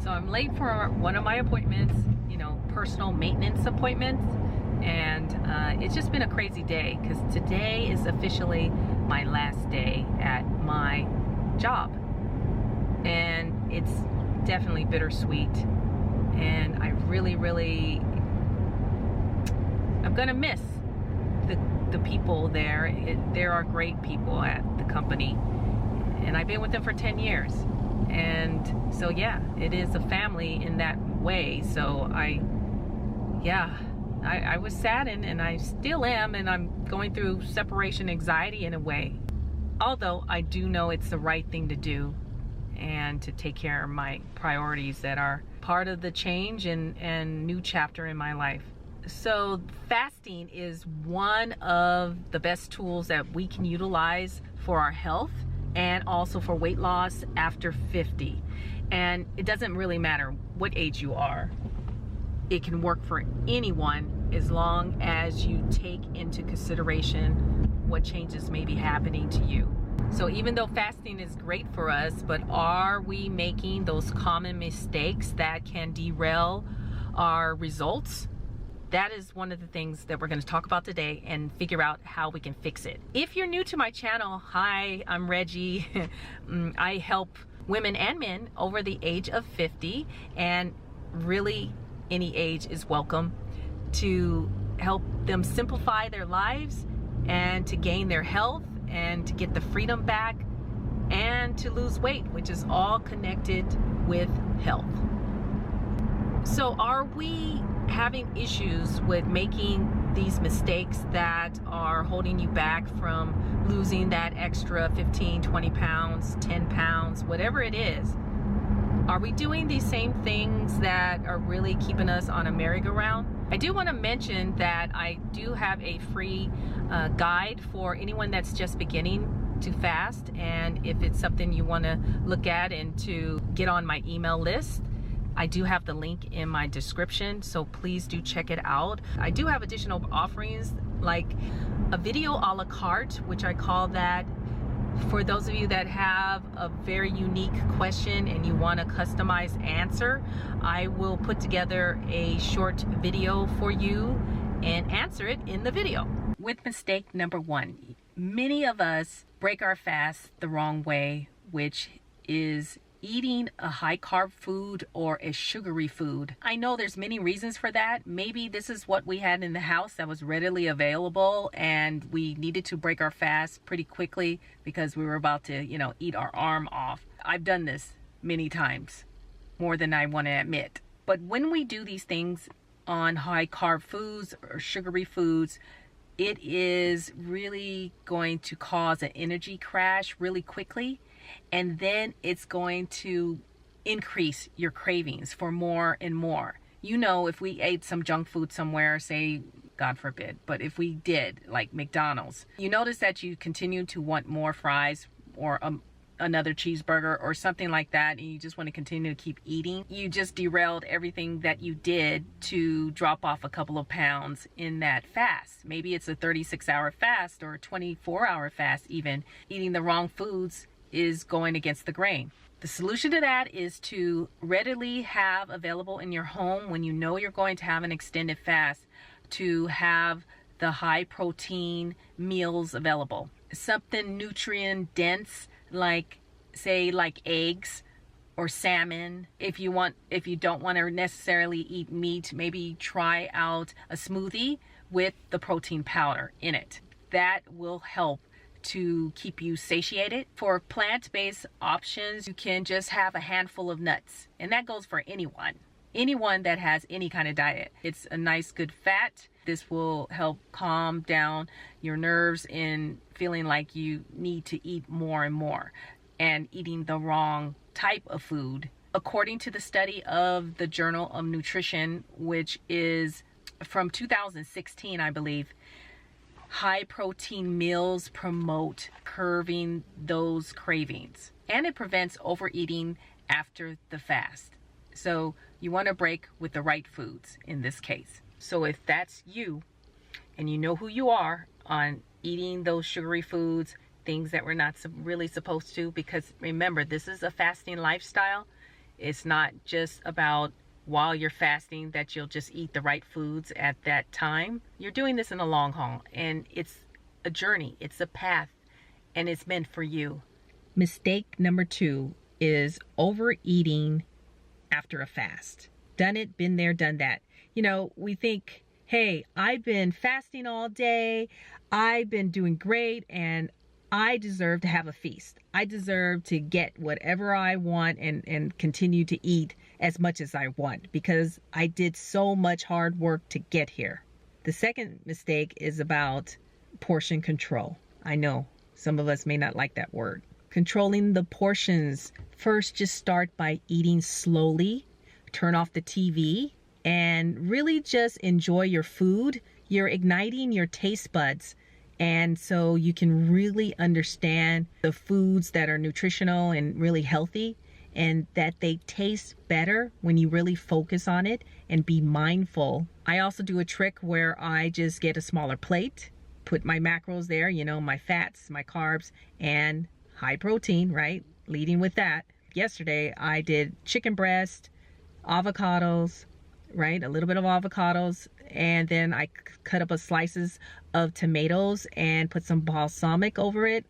So I'm late for one of my appointments, personal maintenance appointments. And it's just been a crazy day because today is officially my last day at my job. And it's definitely bittersweet. And I really, I'm gonna miss the people there. There are great people at the company. And I've been with them for 10 years. And so yeah, it is a family in that way. So I was saddened, and I still am, and I'm going through separation anxiety in a way. Although I do know it's the right thing to do and to take care of my priorities that are part of the change and new chapter in my life. So fasting is one of the best tools that we can utilize for our health and also for weight loss after 50. And it doesn't really matter what age you are. It can work for anyone as long as you take into consideration what changes may be happening to you. So even though fasting is great for us, but are we making those common mistakes that can derail our results? That is one of the things that we're going to talk about today and figure out how we can fix it. If you're new to my channel, hi, I'm Reggie. I help women and men over the age of 50, and really any age is welcome, to help them simplify their lives and to gain their health and to get the freedom back and to lose weight, which is all connected with health. So are we having issues with making these mistakes that are holding you back from losing that extra 15, 20 pounds, 10 pounds, whatever it is? Are we doing these same things that are really keeping us on a merry-go-round? I do want to mention that I do have a free guide for anyone that's just beginning to fast, and if it's something you want to look at and to get on my email list, I do have the link in my description, so please do check it out. I do have additional offerings like a video a la carte, which I call that for those of you that have a very unique question and you want a customized answer. I will put together a short video for you and answer it in the video. With mistake number one, many of us break our fast the wrong way, which is eating a high carb food or a sugary food. I know there's many reasons for that. Maybe this is what we had in the house that was readily available and we needed to break our fast pretty quickly because we were about to, eat our arm off. I've done this many times, more than I want to admit. But when we do these things on high carb foods or sugary foods, it is really going to cause an energy crash really quickly. And then it's going to increase your cravings for more and more. If we ate some junk food somewhere, say, God forbid, but if we did, like McDonald's, you notice that you continue to want more fries or another cheeseburger or something like that, and you just want to continue to keep eating. You just derailed everything that you did to drop off a couple of pounds in that fast. Maybe it's a 36-hour fast or a 24-hour fast even. Eating the wrong foods is going against the grain. The solution to that is to readily have available in your home when you know you're going to have an extended fast, to have the high protein meals available. Something nutrient dense like eggs or salmon. If you don't want to necessarily eat meat, maybe try out a smoothie with the protein powder in it. That will help to keep you satiated. For plant-based options, you can just have a handful of nuts, and that goes for anyone that has any kind of diet. It's a nice good fat. This will help calm down your nerves in feeling like you need to eat more and more and eating the wrong type of food. According to the study of the Journal of Nutrition, which is from 2016, I believe, high protein meals promote curbing those cravings, and it prevents overeating after the fast. So you want to break with the right foods in this case. So if that's you and you know who you are on eating those sugary foods, things that we're not really supposed to, because remember, this is a fasting lifestyle It's not just about while you're fasting that you'll just eat the right foods at that time. You're doing this in the long haul, and it's a journey, it's a path, and it's meant for you. Mistake number 2 is overeating after a fast. Done it, been there, done that. You know, we think, hey, I've been fasting all day, I've been doing great, and I deserve to have a feast. I deserve to get whatever I want and continue to eat as much as I want because I did so much hard work to get here. The second mistake is about portion control. I know some of us may not like that word. Controlling the portions. First, just start by eating slowly. Turn off the TV and really just enjoy your food. You're igniting your taste buds. And so you can really understand the foods that are nutritional and really healthy and that they taste better when you really focus on it and be mindful. I also do a trick where I just get a smaller plate, put my macros there, you know, my fats, my carbs, and high protein, right? Leading with that. Yesterday, I did chicken breast, avocados, right? A little bit of avocados. And then I cut up slices of tomatoes and put some balsamic over it.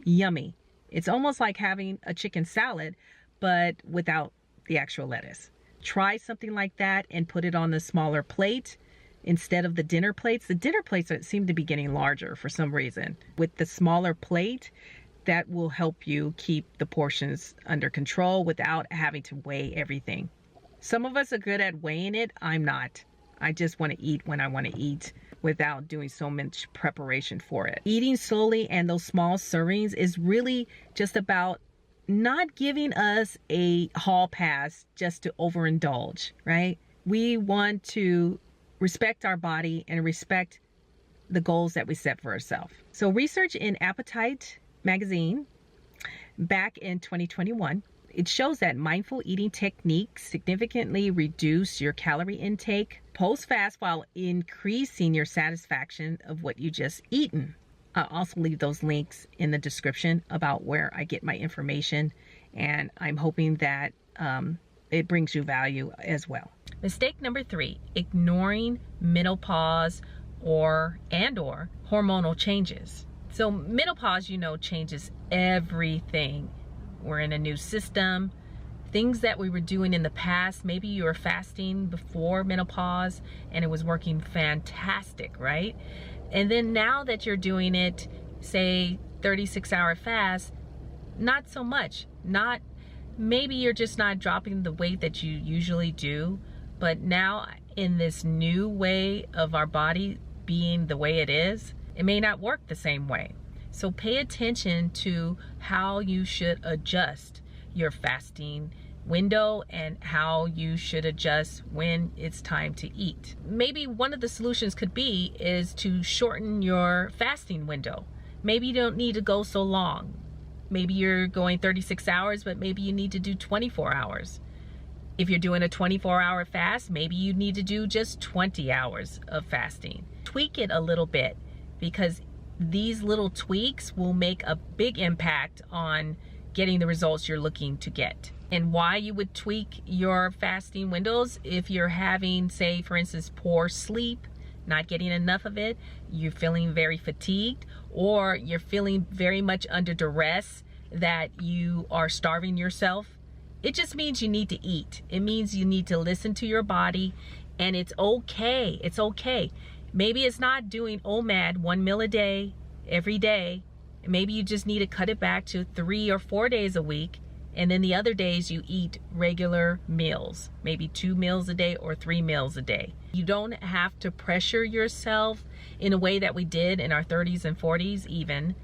Yummy. It's almost like having a chicken salad, but without the actual lettuce. Try something like that and put it on the smaller plate instead of the dinner plates. The dinner plates seem to be getting larger for some reason. With the smaller plate, that will help you keep the portions under control without having to weigh everything. Some of us are good at weighing it. I'm not. I just want to eat when I want to eat without doing so much preparation for it. Eating slowly and those small servings is really just about not giving us a hall pass just to overindulge, right? We want to respect our body and respect the goals that we set for ourselves. So research in Appetite magazine back in 2021, it shows that mindful eating techniques significantly reduce your calorie intake post-fast while increasing your satisfaction of what you just eaten. I'll also leave those links in the description about where I get my information, and I'm hoping that it brings you value as well. Mistake number 3, ignoring menopause or hormonal changes. So menopause, you know, changes everything. We're in a new system. Things that we were doing in the past, maybe you were fasting before menopause and it was working fantastic, right? And then now that you're doing it, say 36-hour fast, not so much. Maybe you're just not dropping the weight that you usually do, but now in this new way of our body being the way it is, it may not work the same way. So pay attention to how you should adjust your fasting window and how you should adjust when it's time to eat. Maybe one of the solutions could be is to shorten your fasting window. Maybe you don't need to go so long. Maybe you're going 36 hours, but maybe you need to do 24 hours. If you're doing a 24-hour fast, maybe you need to do just 20 hours of fasting. Tweak it a little bit, because these little tweaks will make a big impact on getting the results you're looking to get. And why you would tweak your fasting windows: if you're having, say, for instance, poor sleep, not getting enough of it, you're feeling very fatigued, or you're feeling very much under duress that you are starving yourself, it just means you need to eat. It means you need to listen to your body, and it's okay. It's okay. Maybe it's not doing OMAD 1 meal a day every day. Maybe you just need to cut it back to 3 or 4 days a week, and then the other days you eat regular meals, maybe 2 meals a day or 3 meals a day. You don't have to pressure yourself in a way that we did in our 30s and 40s even.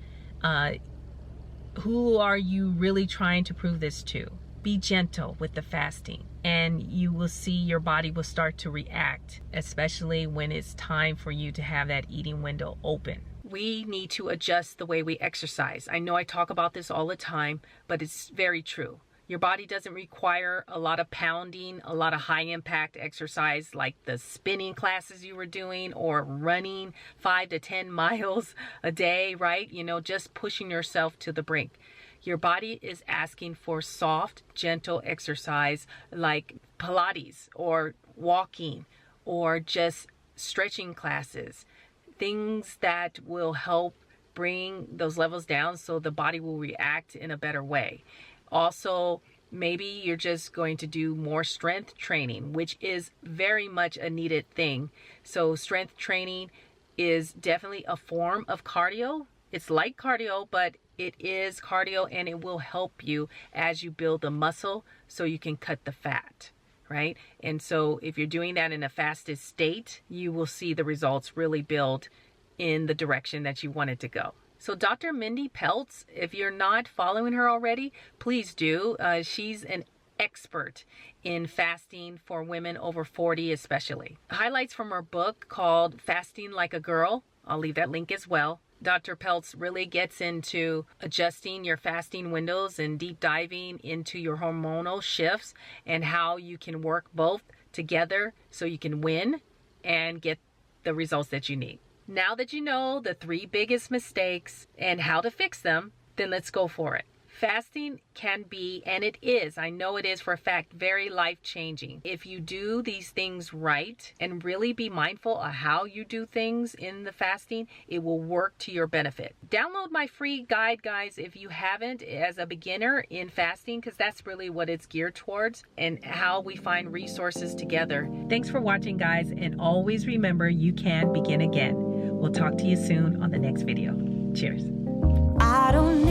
Who are you really trying to prove this to? Be gentle with the fasting, and you will see your body will start to react, especially when it's time for you to have that eating window open. We need to adjust the way we exercise. I know I talk about this all the time, but it's very true. Your body doesn't require a lot of pounding, a lot of high impact exercise like the spinning classes you were doing or running 5 to 10 miles a day, right? You know, just pushing yourself to the brink. Your body is asking for soft, gentle exercise like Pilates or walking or just stretching classes, things that will help bring those levels down so the body will react in a better way. Also, maybe you're just going to do more strength training, which is very much a needed thing. So strength training is definitely a form of cardio. It's like cardio, but it is cardio, and it will help you as you build the muscle so you can cut the fat, right? And so if you're doing that in a fasted state, you will see the results really build in the direction that you want it to go. So Dr. Mindy Pelz, if you're not following her already, please do. She's an expert in fasting for women over 40 especially. Highlights from her book called Fasting Like a Girl. I'll leave that link as well. Dr. Pelz really gets into adjusting your fasting windows and deep diving into your hormonal shifts and how you can work both together so you can win and get the results that you need. Now that you know the 3 biggest mistakes and how to fix them, then let's go for it. Fasting can be, and it is, I know it is for a fact, very life-changing. If you do these things right and really be mindful of how you do things in the fasting, it will work to your benefit. Download my free guide, guys, if you haven't, as a beginner in fasting, because that's really what it's geared towards and how we find resources together. Thanks for watching, guys, and always remember you can begin again. We'll talk to you soon on the next video. Cheers. I don't